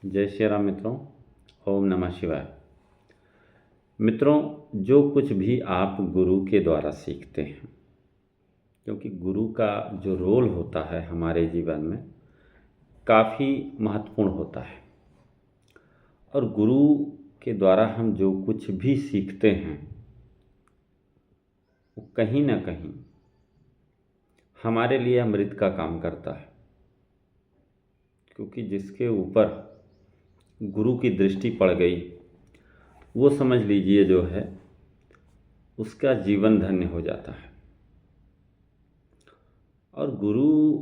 जय श्री राम मित्रों। ओम नमः शिवाय। मित्रों, जो कुछ भी आप गुरु के द्वारा सीखते हैं, क्योंकि गुरु का जो रोल होता है हमारे जीवन में काफ़ी महत्वपूर्ण होता है, और गुरु के द्वारा हम जो कुछ भी सीखते हैं वो कहीं ना कहीं हमारे लिए अमृत का काम करता है। क्योंकि जिसके ऊपर गुरु की दृष्टि पड़ गई वो समझ लीजिए जो है उसका जीवन धन्य हो जाता है। और गुरु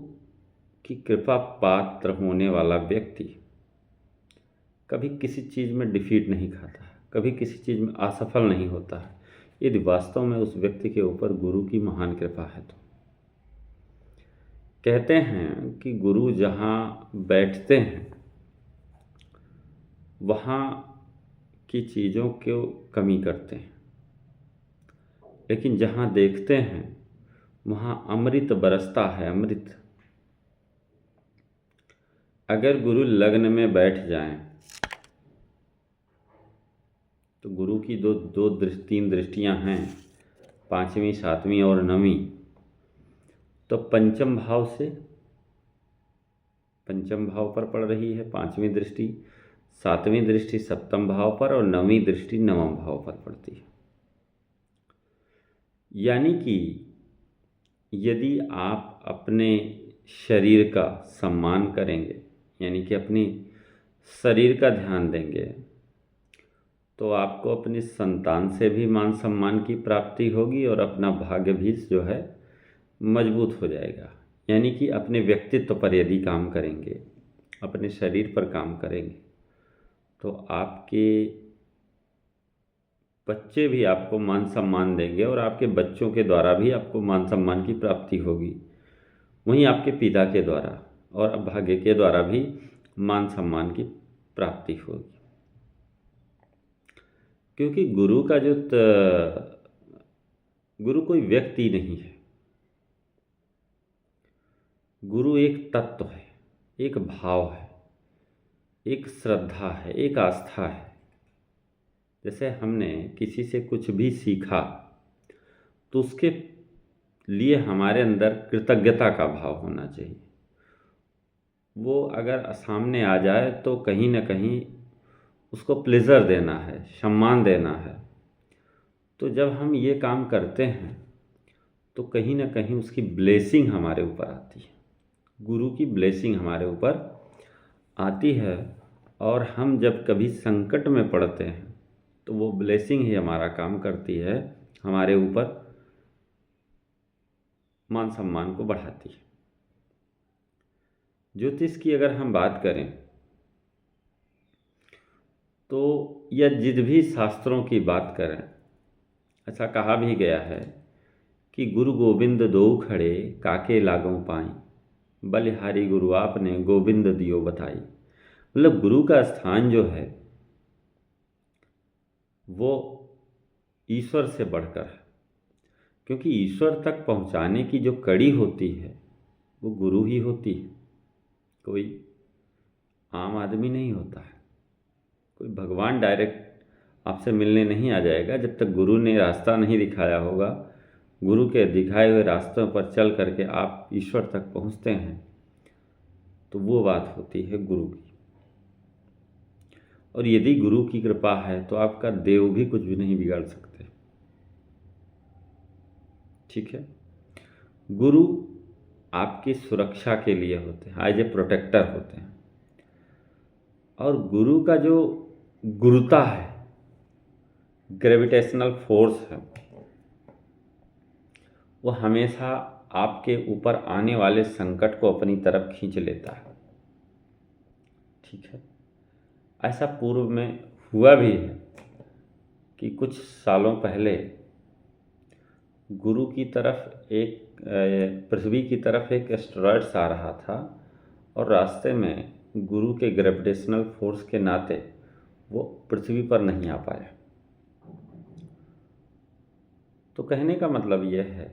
की कृपा पात्र होने वाला व्यक्ति कभी किसी चीज़ में डिफीट नहीं खाता है, कभी किसी चीज़ में असफल नहीं होता है, यदि वास्तव में उस व्यक्ति के ऊपर गुरु की महान कृपा है। तो कहते हैं कि गुरु जहाँ बैठते हैं वहाँ की चीज़ों को कमी करते हैं, लेकिन जहाँ देखते हैं वहाँ अमृत बरसता है। अमृत अगर गुरु लग्न में बैठ जाएं तो गुरु की तीन दृष्टियां हैं, पांचवीं, सातवीं और नवीं। तो पंचम भाव पर पड़ रही है पांचवीं दृष्टि, सातवीं दृष्टि सप्तम भाव पर और नवीं दृष्टि नवम भाव पर पड़ती है। यानी कि यदि आप अपने शरीर का सम्मान करेंगे, यानी कि अपनी शरीर का ध्यान देंगे, तो आपको अपनी संतान से भी मान सम्मान की प्राप्ति होगी और अपना भाग्य भी जो है मजबूत हो जाएगा। यानी कि अपने व्यक्तित्व पर यदि काम करेंगे, अपने शरीर पर काम करेंगे, तो आपके बच्चे भी आपको मान सम्मान देंगे और आपके बच्चों के द्वारा भी आपको मान सम्मान की प्राप्ति होगी। वहीं आपके पिता के द्वारा और भाग्य के द्वारा भी मान सम्मान की प्राप्ति होगी। क्योंकि गुरु कोई व्यक्ति नहीं है, गुरु एक तत्व है, एक भाव है, एक श्रद्धा है, एक आस्था है। जैसे हमने किसी से कुछ भी सीखा तो उसके लिए हमारे अंदर कृतज्ञता का भाव होना चाहिए। वो अगर सामने आ जाए तो कहीं ना कहीं उसको प्लेजर देना है, सम्मान देना है। तो जब हम ये काम करते हैं तो कहीं ना कहीं उसकी ब्लेसिंग हमारे ऊपर आती है, गुरु की ब्लेसिंग हमारे ऊपर आती है। और हम जब कभी संकट में पड़ते हैं तो वो ब्लेसिंग ही हमारा काम करती है, हमारे ऊपर मान सम्मान को बढ़ाती है। ज्योतिष की अगर हम बात करें तो या जिन भी शास्त्रों की बात करें, ऐसा कहा भी गया है कि गुरु गोविंद दो खड़े काके लागों पाई, बलिहारी गुरु आपने गोविंद दियो बताई। मतलब गुरु का स्थान जो है वो ईश्वर से बढ़कर है, क्योंकि ईश्वर तक पहुंचाने की जो कड़ी होती है वो गुरु ही होती है, कोई आम आदमी नहीं होता है। कोई भगवान डायरेक्ट आपसे मिलने नहीं आ जाएगा जब तक गुरु ने रास्ता नहीं दिखाया होगा। गुरु के दिखाए हुए रास्तों पर चल करके आप ईश्वर तक पहुंचते हैं, तो वो बात होती है गुरु की। और यदि गुरु की कृपा है तो आपका देव भी कुछ भी नहीं बिगाड़ सकते। ठीक है, गुरु आपकी सुरक्षा के लिए होते हैं, एज ए प्रोटेक्टर होते हैं। और गुरु का जो गुरुता है, ग्रेविटेशनल फोर्स है, वो हमेशा आपके ऊपर आने वाले संकट को अपनी तरफ खींच लेता है। ठीक है, ऐसा पूर्व में हुआ भी है कि कुछ सालों पहले गुरु की तरफ पृथ्वी की तरफ एक एस्टेरॉयड्स आ रहा था और रास्ते में गुरु के ग्रेविटेशनल फोर्स के नाते वो पृथ्वी पर नहीं आ पाया। तो कहने का मतलब यह है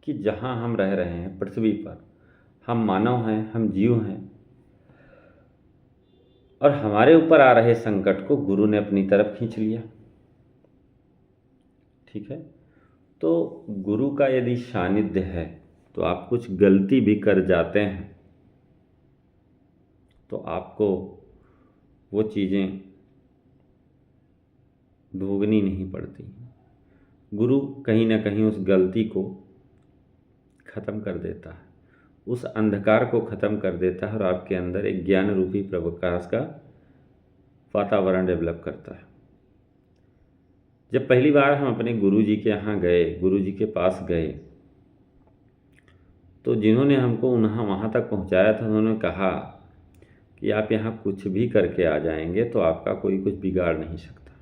कि जहाँ हम रह रहे हैं पृथ्वी पर, हम मानव हैं, हम जीव हैं, और हमारे ऊपर आ रहे संकट को गुरु ने अपनी तरफ खींच लिया। ठीक है, तो गुरु का यदि सानिध्य है तो आप कुछ गलती भी कर जाते हैं तो आपको वो चीज़ें भोगनी नहीं पड़ती। गुरु कहीं ना कहीं उस गलती को ख़त्म कर देता है, उस अंधकार को ख़त्म कर देता है और आपके अंदर एक ज्ञान रूपी प्रकाश का वातावरण डेवलप करता है। जब पहली बार हम अपने गुरु जी के यहाँ गए, गुरु जी के पास गए, तो जिन्होंने हमको वहाँ तक पहुँचाया था उन्होंने कहा कि आप यहाँ कुछ भी करके आ जाएंगे तो आपका कोई कुछ बिगाड़ नहीं सकता।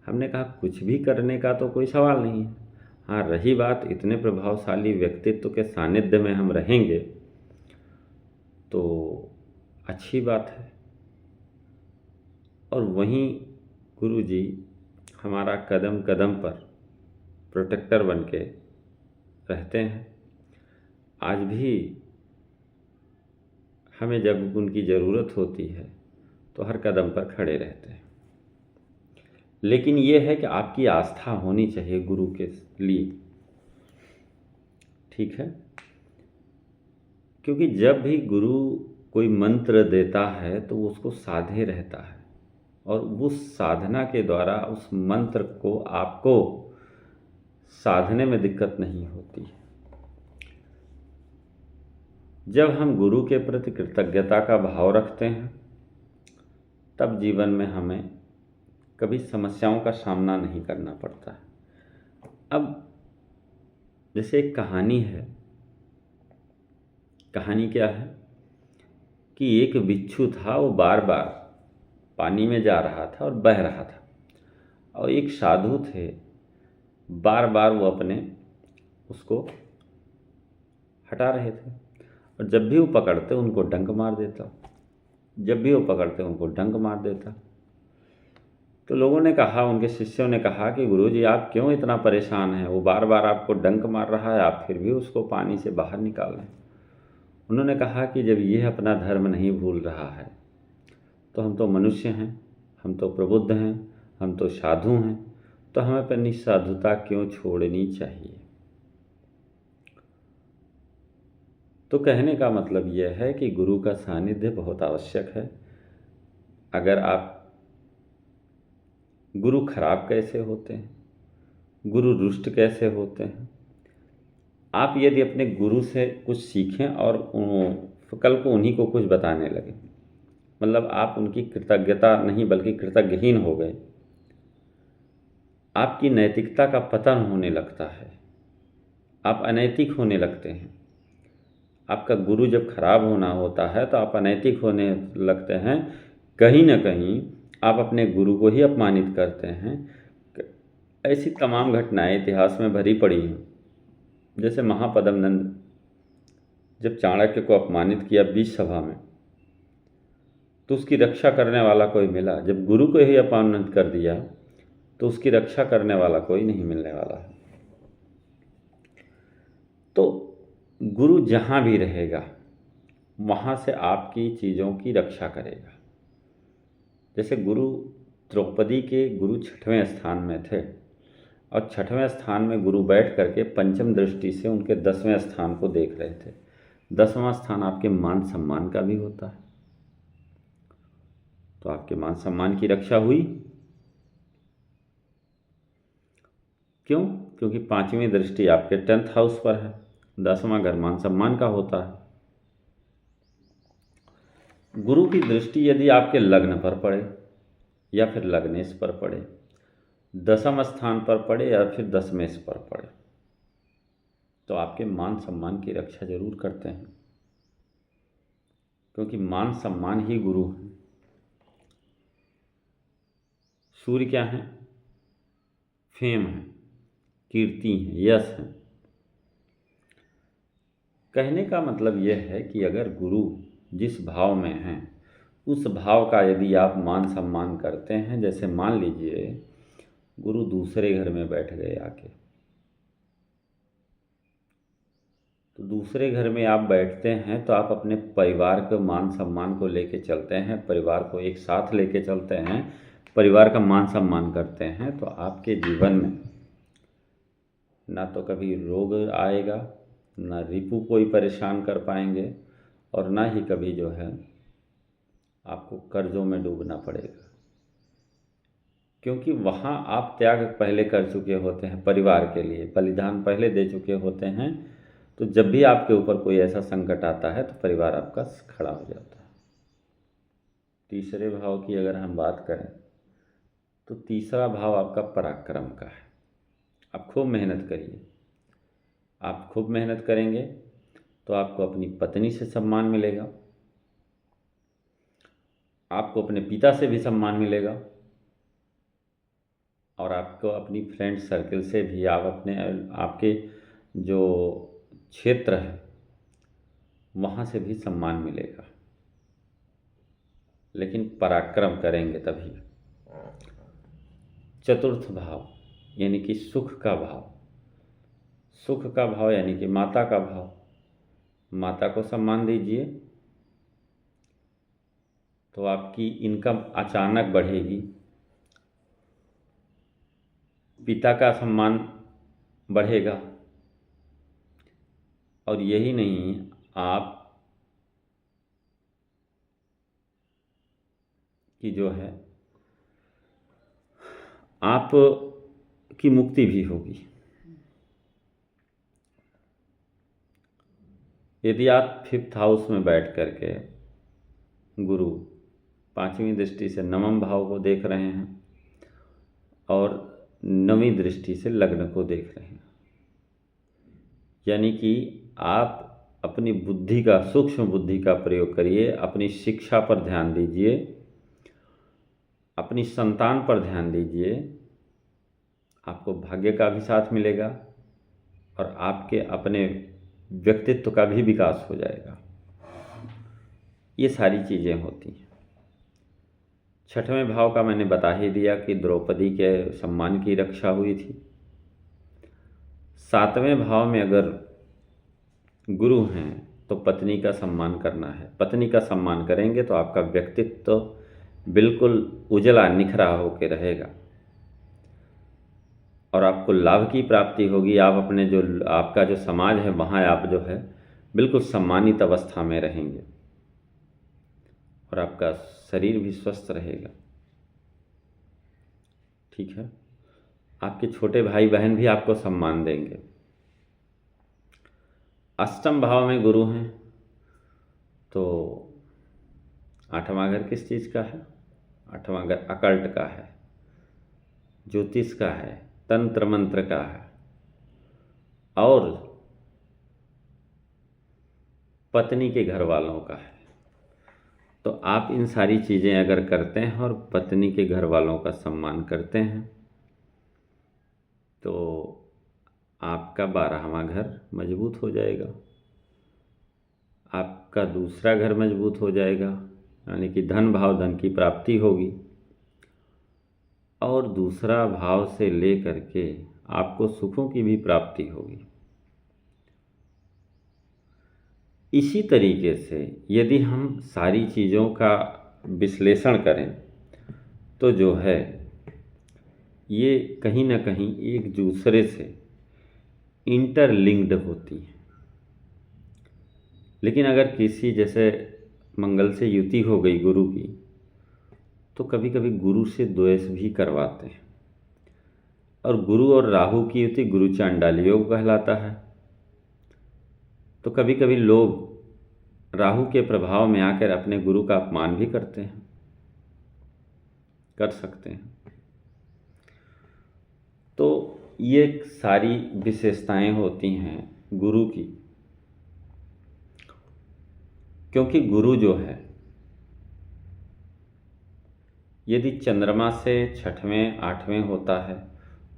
हमने कहा कुछ भी करने का तो कोई सवाल नहीं है, हाँ रही बात इतने प्रभावशाली व्यक्तित्व के सानिध्य में हम रहेंगे तो अच्छी बात है। और वहीं गुरु जी हमारा कदम कदम पर प्रोटेक्टर बन के रहते हैं। आज भी हमें जब उनकी ज़रूरत होती है तो हर कदम पर खड़े रहते हैं। लेकिन ये है कि आपकी आस्था होनी चाहिए गुरु के लिए। ठीक है, क्योंकि जब भी गुरु कोई मंत्र देता है तो वो उसको साधे रहता है और उस साधना के द्वारा उस मंत्र को आपको साधने में दिक्कत नहीं होती। जब हम गुरु के प्रति कृतज्ञता का भाव रखते हैं तब जीवन में हमें कभी समस्याओं का सामना नहीं करना पड़ता है। अब जैसे एक कहानी है, कहानी क्या है कि एक बिच्छू था, वो बार बार पानी में जा रहा था और बह रहा था और एक साधु थे, बार बार वो अपने उसको हटा रहे थे और जब भी वो पकड़ते उनको डंक मार देता, जब भी वो पकड़ते उनको डंक मार देता। तो लोगों ने कहा, उनके शिष्यों ने कहा कि गुरुजी आप क्यों इतना परेशान हैं, वो बार बार आपको डंक मार रहा है, आप फिर भी उसको पानी से बाहर निकाल रहे हैं। उन्होंने कहा कि जब ये अपना धर्म नहीं भूल रहा है तो हम तो मनुष्य हैं, हम तो प्रबुद्ध हैं, हम तो साधु हैं, तो हमें अपनी साधुता क्यों छोड़नी चाहिए। तो कहने का मतलब यह है कि गुरु का सानिध्य बहुत आवश्यक है। अगर आप गुरु खराब कैसे होते हैं, गुरु रुष्ट कैसे होते हैं, आप यदि अपने गुरु से कुछ सीखें और कल को उन्हीं को कुछ बताने लगे, मतलब आप उनकी कृतज्ञता नहीं बल्कि कृतज्ञहीन हो गए, आपकी नैतिकता का पतन होने लगता है, आप अनैतिक होने लगते हैं। आपका गुरु जब खराब होना होता है तो आप अनैतिक होने लगते हैं, कहीं ना कहीं आप अपने गुरु को ही अपमानित करते हैं। ऐसी तमाम घटनाएं इतिहास में भरी पड़ी हैं। जैसे महापद्म नंद जब चाणक्य को अपमानित किया बीच सभा में तो उसकी रक्षा करने वाला कोई मिला, जब गुरु को ही अपमानित कर दिया तो उसकी रक्षा करने वाला कोई नहीं मिलने वाला है। तो गुरु जहाँ भी रहेगा वहाँ से आपकी चीज़ों की रक्षा करेगा। जैसे गुरु द्रौपदी के गुरु 6वें स्थान में थे और 6वें स्थान में गुरु बैठ करके पंचम दृष्टि से उनके 10वें स्थान को देख रहे थे। 10वां स्थान आपके मान सम्मान का भी होता है, तो आपके मान सम्मान की रक्षा हुई। क्यों? क्योंकि 5वीं दृष्टि आपके 10th हाउस पर है, 10वां घर मान सम्मान का होता है। गुरु की दृष्टि यदि आपके लग्न पर पड़े या फिर लग्नेश पर पड़े, 10वें स्थान पर पड़े या फिर 10वें पर पड़े, तो आपके मान सम्मान की रक्षा जरूर करते हैं, क्योंकि मान सम्मान ही गुरु है। सूर्य क्या है? फेम है, कीर्ति है, यश है। कहने का मतलब यह है कि अगर गुरु जिस भाव में हैं उस भाव का यदि आप मान सम्मान करते हैं, जैसे मान लीजिए गुरु दूसरे घर में बैठ गए आके, तो दूसरे घर में आप बैठते हैं तो आप अपने परिवार के मान सम्मान को लेके चलते हैं, परिवार को एक साथ लेके चलते हैं, परिवार का मान सम्मान करते हैं, तो आपके जीवन में ना तो कभी रोग आएगा, ना रिपू कोई परेशान कर पाएंगे, और ना ही कभी जो है आपको कर्जों में डूबना पड़ेगा। क्योंकि वहाँ आप त्याग पहले कर चुके होते हैं, परिवार के लिए बलिदान पहले दे चुके होते हैं। तो जब भी आपके ऊपर कोई ऐसा संकट आता है तो परिवार आपका खड़ा हो जाता है। तीसरे भाव की अगर हम बात करें तो तीसरा भाव आपका पराक्रम का है। आप खूब मेहनत करिए, आप खूब मेहनत करेंगे तो आपको अपनी पत्नी से सम्मान मिलेगा, आपको अपने पिता से भी सम्मान मिलेगा, और आपको अपनी फ्रेंड सर्कल से भी, आप अपने आपके जो क्षेत्र है वहाँ से भी सम्मान मिलेगा। लेकिन पराक्रम करेंगे तभी। चतुर्थ भाव यानी कि सुख का भाव, सुख का भाव यानी कि माता का भाव। माता को सम्मान दीजिए तो आपकी इनकम अचानक बढ़ेगी, पिता का सम्मान बढ़ेगा, और यही नहीं, आप की जो है आप की मुक्ति भी होगी। यदि आप फिफ्थ हाउस में बैठ करके गुरु पांचवी दृष्टि से नवम भाव को देख रहे हैं और नवीं दृष्टि से लग्न को देख रहे हैं, यानी कि आप अपनी बुद्धि का, सूक्ष्म बुद्धि का प्रयोग करिए, अपनी शिक्षा पर ध्यान दीजिए, अपनी संतान पर ध्यान दीजिए, आपको भाग्य का भी साथ मिलेगा और आपके अपने व्यक्तित्व का भी विकास हो जाएगा। ये सारी चीज़ें होती हैं। छठवें भाव का मैंने बता ही दिया कि द्रौपदी के सम्मान की रक्षा हुई थी। सातवें भाव में अगर गुरु हैं तो पत्नी का सम्मान करना है। पत्नी का सम्मान करेंगे तो आपका व्यक्तित्व बिल्कुल उजला निखरा होकर रहेगा और आपको लाभ की प्राप्ति होगी। आप अपने जो आपका जो समाज है वहाँ आप जो है बिल्कुल सम्मानित अवस्था में रहेंगे और आपका शरीर भी स्वस्थ रहेगा। ठीक है, आपके छोटे भाई बहन भी आपको सम्मान देंगे। अष्टम भाव में गुरु हैं तो आठवां घर किस चीज़ का है? आठवां घर अकल्ट का है, ज्योतिष का है, तंत्र मंत्र का है और पत्नी के घर वालों का है। तो आप इन सारी चीज़ें अगर करते हैं और पत्नी के घर वालों का सम्मान करते हैं तो आपका 12वां घर मजबूत हो जाएगा, आपका दूसरा घर मजबूत हो जाएगा, यानी कि धन भाव, धन की प्राप्ति होगी, और दूसरा भाव से ले करके आपको सुखों की भी प्राप्ति होगी। इसी तरीके से यदि हम सारी चीज़ों का विश्लेषण करें तो जो है ये कहीं ना कहीं एक दूसरे से इंटरलिंक्ड होती हैं। लेकिन अगर किसी जैसे मंगल से युति हो गई गुरु की तो कभी कभी गुरु से द्वेष भी करवाते हैं, और गुरु और राहु की युति गुरु चांडाल योग कहलाता है। तो कभी कभी लोग राहु के प्रभाव में आकर अपने गुरु का अपमान भी करते हैं, कर सकते हैं। तो ये सारी विशेषताएं होती हैं गुरु की, क्योंकि गुरु जो है यदि चंद्रमा से छठवें आठवें होता है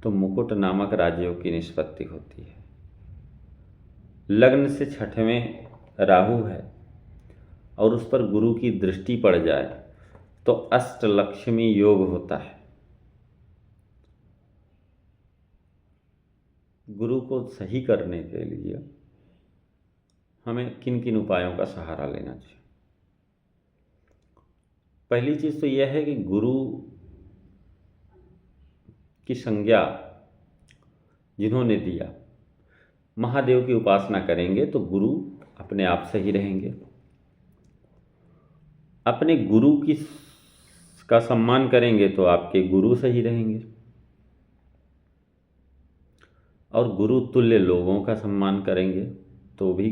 तो मुकुट नामक राज्यों की निष्पत्ति होती है। लग्न से छठवें राहु है और उस पर गुरु की दृष्टि पड़ जाए तो अष्टलक्ष्मी योग होता है। गुरु को सही करने के लिए हमें किन किन उपायों का सहारा लेना चाहिए। पहली चीज़ तो यह है कि गुरु की संज्ञा जिन्होंने दिया, महादेव की उपासना करेंगे तो गुरु अपने आप सही रहेंगे। अपने गुरु की का सम्मान करेंगे तो आपके गुरु सही रहेंगे, और गुरु तुल्य लोगों का सम्मान करेंगे तो भी,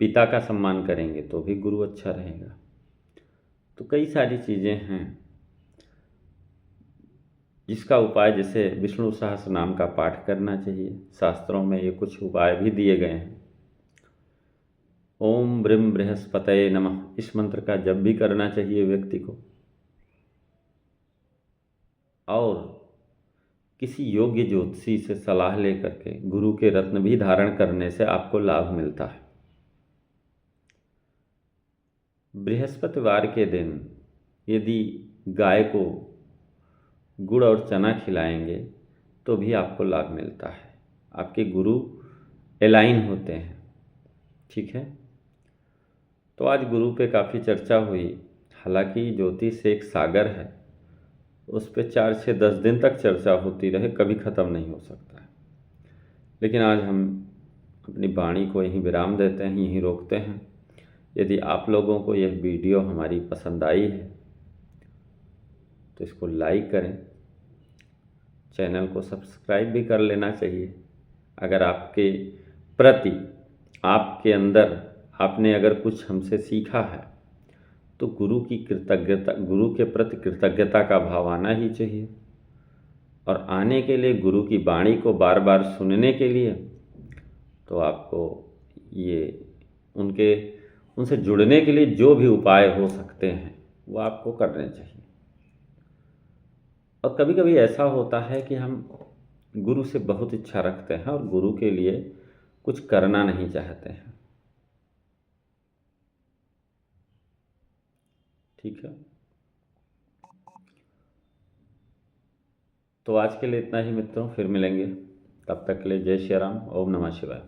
पिता का सम्मान करेंगे तो भी गुरु अच्छा रहेगा। तो कई सारी चीज़ें हैं जिसका उपाय, जैसे विष्णु सहस्त्र नाम का पाठ करना चाहिए। शास्त्रों में ये कुछ उपाय भी दिए गए हैं। ओम ब्रह्म बृहस्पतये नमः, इस मंत्र का जप भी करना चाहिए व्यक्ति को। और किसी योग्य ज्योतिषी से सलाह लेकर के गुरु के रत्न भी धारण करने से आपको लाभ मिलता है। बृहस्पतिवार के दिन यदि गाय को गुड़ और चना खिलाएंगे तो भी आपको लाभ मिलता है। आपके गुरु एलाइन होते हैं। ठीक है, तो आज गुरु पे काफ़ी चर्चा हुई। हालांकि ज्योतिष एक सागर है, उस पे 4 से 10 दिन तक चर्चा होती रहे, कभी ख़त्म नहीं हो सकता है। लेकिन आज हम अपनी वाणी को यहीं विराम देते हैं, यहीं रोकते हैं। यदि आप लोगों को यह वीडियो हमारी पसंद आई है तो इसको लाइक करें, चैनल को सब्सक्राइब भी कर लेना चाहिए। अगर आपके प्रति, आपके अंदर आपने अगर कुछ हमसे सीखा है तो गुरु की कृतज्ञता, गुरु के प्रति कृतज्ञता का भाव आना ही चाहिए। और आने के लिए, गुरु की वाणी को बार बार सुनने के लिए, तो आपको ये उनसे जुड़ने के लिए जो भी उपाय हो सकते हैं वो आपको करने चाहिए। और कभी कभी ऐसा होता है कि हम गुरु से बहुत इच्छा रखते हैं और गुरु के लिए कुछ करना नहीं चाहते हैं। ठीक है, तो आज के लिए इतना ही मित्रों, फिर मिलेंगे। तब तक के लिए जय श्री राम, ओम नमः शिवाय।